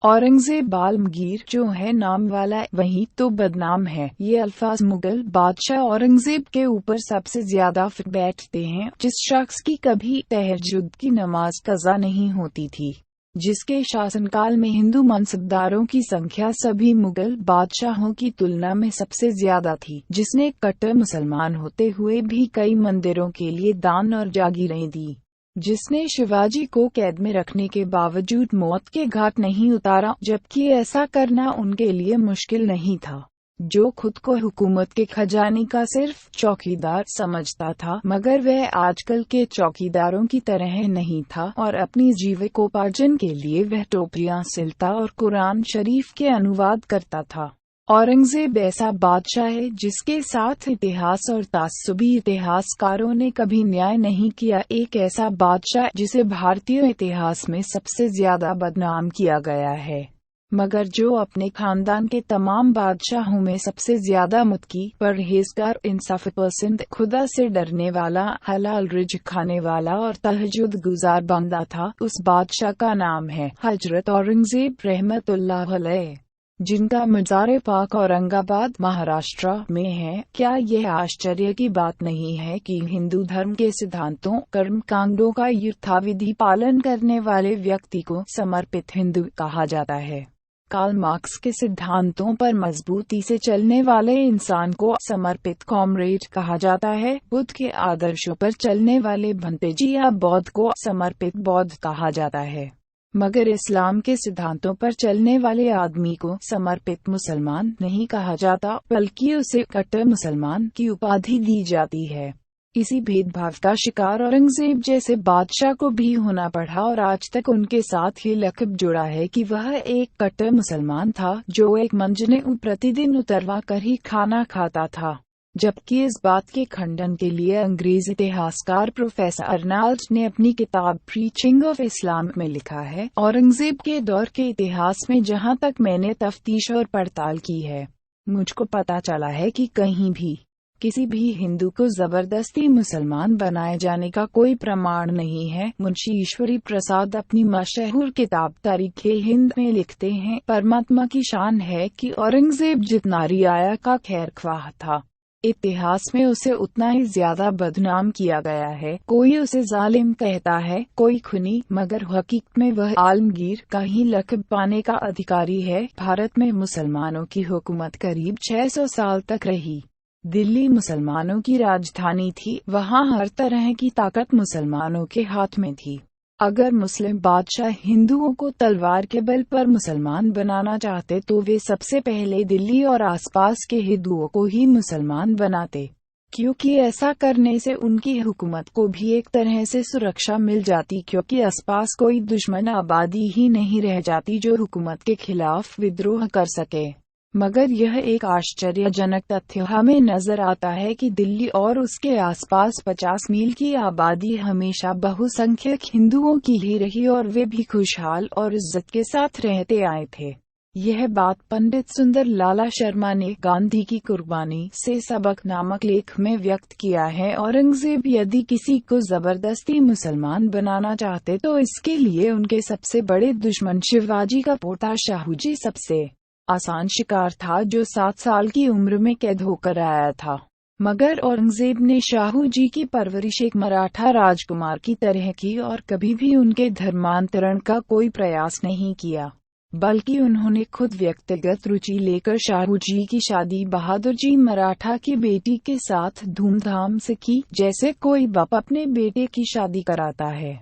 औरंगजेब आलमगीर जो है नाम वाला वही तो बदनाम है। ये अल्फाज मुगल बादशाह औरंगजेब के ऊपर सबसे ज्यादा फिट बैठते हैं। जिस शख्स की कभी तहज्जुद की नमाज कज़ा नहीं होती थी, जिसके शासनकाल में हिंदू मनसबदारों की संख्या सभी मुगल बादशाहों की तुलना में सबसे ज्यादा थी, जिसने कट्टर मुसलमान होते हुए भी कई मंदिरों के लिए दान और जागीरें दी, जिसने शिवाजी को कैद में रखने के बावजूद मौत के घाट नहीं उतारा, जबकि ऐसा करना उनके लिए मुश्किल नहीं था, जो खुद को हुकूमत के खजाने का सिर्फ चौकीदार समझता था, मगर वह आजकल के चौकीदारों की तरह नहीं था और अपनी जीविकोपार्जन के लिए वह टोपरियां सिलता और कुरान शरीफ के अनुवाद करता था। औरंगजेब ऐसा बादशाह है जिसके साथ इतिहास और तास्सुबी इतिहासकारों ने कभी न्याय नहीं किया। एक ऐसा बादशाह जिसे भारतीय इतिहास में सबसे ज्यादा बदनाम किया गया है, मगर जो अपने खानदान के तमाम बादशाहों में सबसे ज्यादा मुत्की, परहेजगार, इंसाफ पसंद, खुदा से डरने वाला, हलाल रिज़्क खाने वाला और तहज्जुद गुजार बंदा था। उस बादशाह का नाम है हजरत औरंगजेब रहमतुल्लाह अलैह, जिनका मज़ार पाक औरंगाबाद महाराष्ट्र में है। क्या यह आश्चर्य की बात नहीं है कि हिंदू धर्म के सिद्धांतों, कर्मकांडों का यथाविधि पालन करने वाले व्यक्ति को समर्पित हिंदू कहा जाता है। कार्ल मार्क्स के सिद्धांतों पर मजबूती से चलने वाले इंसान को समर्पित कॉमरेड कहा जाता है। बुद्ध के आदर्शों पर चलने वाले भंतेजी या बौद्ध को समर्पित बौद्ध कहा जाता है, मगर इस्लाम के सिद्धांतों पर चलने वाले आदमी को समर्पित मुसलमान नहीं कहा जाता, बल्कि उसे कट्टर मुसलमान की उपाधि दी जाती है। इसी भेदभाव का शिकार औरंगजेब जैसे बादशाह को भी होना पड़ा और आज तक उनके साथ ये लक़ब जुड़ा है कि वह एक कट्टर मुसलमान था, जो एक मंजने प्रतिदिन उतरवा कर ही खाना खाता था। जबकि इस बात के खंडन के लिए अंग्रेज इतिहासकार प्रोफेसर अर्नाल्ड ने अपनी किताब प्रीचिंग ऑफ इस्लाम में लिखा है, औरंगजेब के दौर के इतिहास में जहां तक मैंने तफ्तीश और पड़ताल की है, मुझको पता चला है कि कहीं भी किसी भी हिंदू को जबरदस्ती मुसलमान बनाए जाने का कोई प्रमाण नहीं है। मुंशी ईश्वरी प्रसाद अपनी मशहूर किताब तारीख़-ए-हिंद में लिखते हैं, परमात्मा की शान है कि औरंगजेब जितना रियाया का खैरख्वाह था, इतिहास में उसे उतना ही ज्यादा बदनाम किया गया है। कोई उसे जालिम कहता है, कोई खूनी, मगर हकीकत में वह आलमगीर का ही लक़ब पाने का अधिकारी है। भारत में मुसलमानों की हुकूमत करीब 600 साल तक रही। दिल्ली मुसलमानों की राजधानी थी, वहाँ हर तरह की ताकत मुसलमानों के हाथ में थी। अगर मुस्लिम बादशाह हिंदुओं को तलवार के बल पर मुसलमान बनाना चाहते तो वे सबसे पहले दिल्ली और आसपास के हिंदुओं को ही मुसलमान बनाते, क्योंकि ऐसा करने से उनकी हुकूमत को भी एक तरह से सुरक्षा मिल जाती, क्योंकि आसपास कोई दुश्मन आबादी ही नहीं रह जाती जो हुकूमत के खिलाफ विद्रोह कर सके। मगर यह एक आश्चर्यजनक तथ्य हमें नजर आता है कि दिल्ली और उसके आसपास 50 मील की आबादी हमेशा बहुसंख्यक हिंदुओं की ही रही और वे भी खुशहाल और इज्जत के साथ रहते आए थे। यह बात पंडित सुंदर लाला शर्मा ने गांधी की कुर्बानी से सबक नामक लेख में व्यक्त किया है। औरंगजेब यदि किसी को जबरदस्ती मुसलमान बनाना चाहते तो इसके लिए उनके सबसे बड़े दुश्मन शिवाजी का पोता शाहूजी सबसे आसान शिकार था, जो 7 साल की उम्र में कैद होकर आया था। मगर औरंगजेब ने शाहू जी की परवरिश एक मराठा राजकुमार की तरह की और कभी भी उनके धर्मांतरण का कोई प्रयास नहीं किया, बल्कि उन्होंने खुद व्यक्तिगत रुचि लेकर शाहू जी की शादी बहादुर जी मराठा की बेटी के साथ धूमधाम से की, जैसे कोई बाप अपने बेटे की शादी कराता है।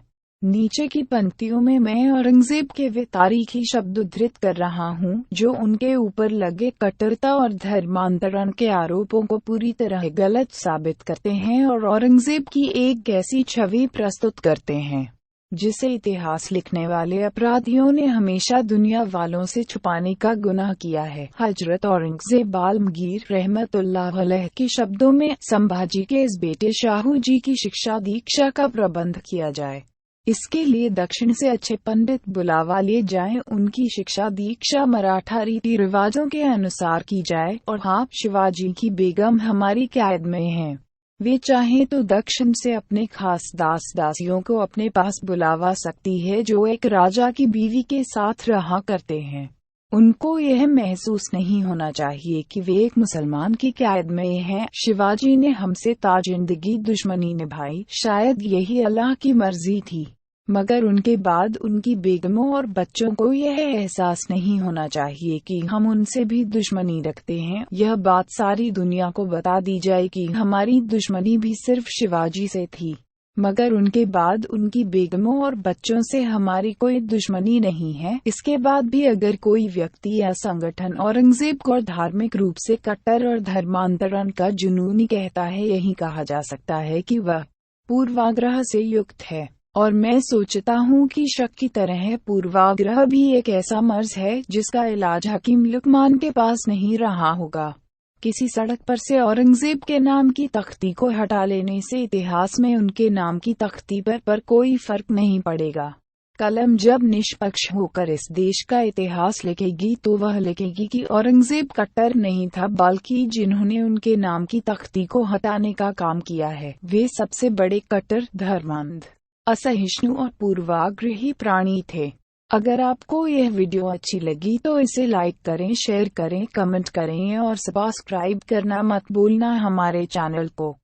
नीचे की पंक्तियों में मैं औरंगजेब के वे तारीखी शब्द उद्धृत कर रहा हूँ, जो उनके ऊपर लगे कट्टरता और धर्मांतरण के आरोपों को पूरी तरह गलत साबित करते हैं और औरंगजेब की एक ऐसी छवि प्रस्तुत करते हैं जिसे इतिहास लिखने वाले अपराधियों ने हमेशा दुनिया वालों से छुपाने का गुनाह किया है। हजरत औरंगजेब आलमगीर रहमतुल्लाह अलैह के शब्दों में, संभाजी के इस बेटे शाहू जी की शिक्षा दीक्षा का प्रबंध किया जाए। इसके लिए दक्षिण से अच्छे पंडित बुलावा लिए जाएं, उनकी शिक्षा दीक्षा मराठा रीति रिवाजों के अनुसार की जाए और हाँ, शिवाजी की बेगम हमारी कैद में हैं। वे चाहें तो दक्षिण से अपने खास दास दासियों को अपने पास बुलावा सकती है जो एक राजा की बीवी के साथ रहा करते हैं। उनको यह महसूस नहीं होना चाहिए कि वे एक मुसलमान की कैद में हैं। शिवाजी ने हमसे ताजिंदगी दुश्मनी निभाई, शायद यही अल्लाह की मर्जी थी, मगर उनके बाद उनकी बेगमों और बच्चों को यह एहसास नहीं होना चाहिए कि हम उनसे भी दुश्मनी रखते हैं। यह बात सारी दुनिया को बता दी जाए कि हमारी दुश्मनी भी सिर्फ शिवाजी से थी, मगर उनके बाद उनकी बेगमों और बच्चों से हमारी कोई दुश्मनी नहीं है। इसके बाद भी अगर कोई व्यक्ति या संगठन औरंगजेब को धार्मिक रूप से कट्टर और धर्मांतरण का जुनूनी कहता है, यही कहा जा सकता है कि वह पूर्वाग्रह से युक्त है। और मैं सोचता हूँ कि शक की तरह पूर्वाग्रह भी एक ऐसा मर्ज है जिसका इलाज हकीम लुकमान के पास नहीं रहा होगा। किसी सड़क पर से औरंगजेब के नाम की तख्ती को हटा लेने से इतिहास में उनके नाम की तख्ती पर कोई फर्क नहीं पड़ेगा। कलम जब निष्पक्ष होकर इस देश का इतिहास लिखेगी तो वह लिखेगी कि औरंगजेब कट्टर नहीं था, बल्कि जिन्होंने उनके नाम की तख्ती को हटाने का काम किया है वे सबसे बड़े कट्टर, धर्मांध, असहिष्णु और पूर्वाग्रही प्राणी थे। अगर आपको यह वीडियो अच्छी लगी तो इसे लाइक करें, शेयर करें, कमेंट करें और सब्सक्राइब करना मत भूलना हमारे चैनल को।